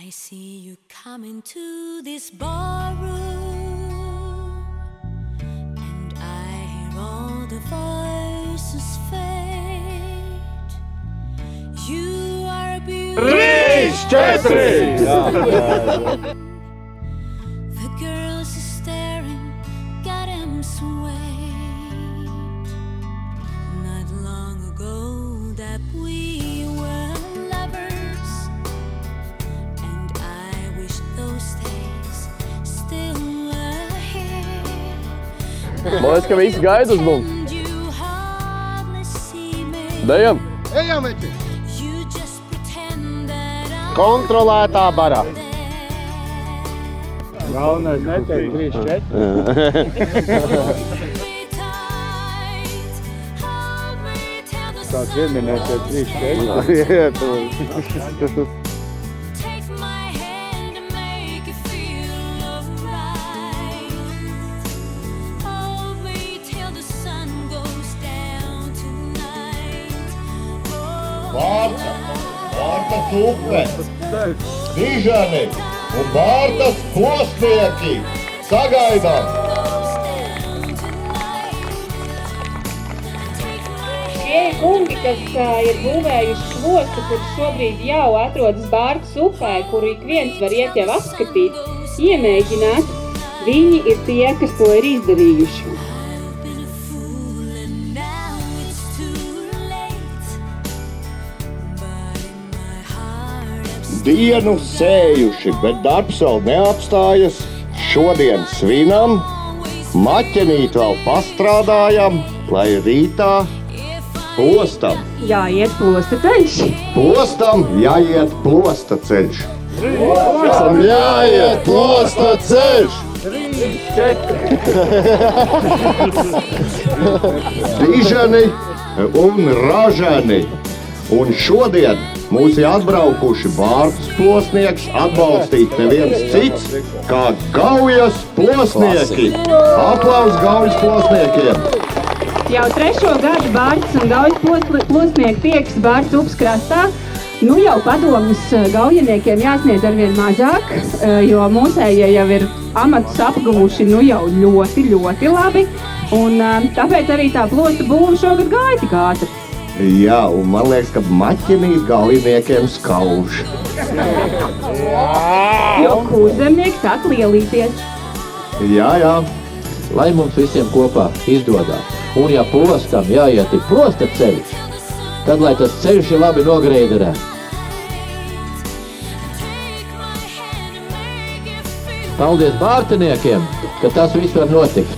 I see you come into this barroom, and I hear all the voices fade. You are beautiful. 3, 4! The girls are staring, got them swayed. Not long ago that we were lovers, and I wish those days still were here. Man liekas, ka visi gaida uz mums. You hardly see me. Dejam! Ejam, Eķi! You just pretend that I'm Kontrolētā barā. there. Galvenais neteikt 3, 4. Kāds ieminēsiet 3, 4? Take my hand and make it feel alright. Hold me till the sun goes down tonight. Vārta tupe, dižani un vārtas posnieki. Sagaidām! Šie ir kungi, kas ir būvējuši šostu, kurš šobrīd jau atrodas Bārtas upē, kuru ik viens var iet jau apskatīt, iemēģināt. Viņi ir tie, kas to ir izdarījuši. I've been a fool and now it's too late. But in my heart I'm Dienu sējuši, bet darbs vēl neapstājas. Šodien svinam, maķenīt vēl pastrādājam, lai rītā postam. Jāiet plosta ceļš. Postam jāiet plosta ceļš. Postam jāiet plosta ceļš. 3, 4. Dižani un ražani. Un šodien mūs ir atbraukuši Bārtas plosnieks atbalstīt neviens cits, kā Gaujas plosnieki. Aplaus Gaujas plosniekiem! Jau 3. gadu Bārtas un Gaujas plosnieki tiekas Bārtas upes krastā. Nu jau padomus gaujiniekiem jāsniedz arvien mazāk, jo mūsējie jau ir amatus apguvuši nu jau ļoti, ļoti labi. Un tāpēc arī tā plosta būva šogad gāja tik ātri. Jā, un man liekas, ka maķenīt gaujiniekiem skauž. Jo kurzemnieki sāk lielīties. Jā. Lai mums visiem kopā izdodās. Un ja plostam jāiet ir plosta ceļš, tad lai tas ceļš ir labi nogrēderēts. Paldies bārtiniekiem, ka tas viss var notikt.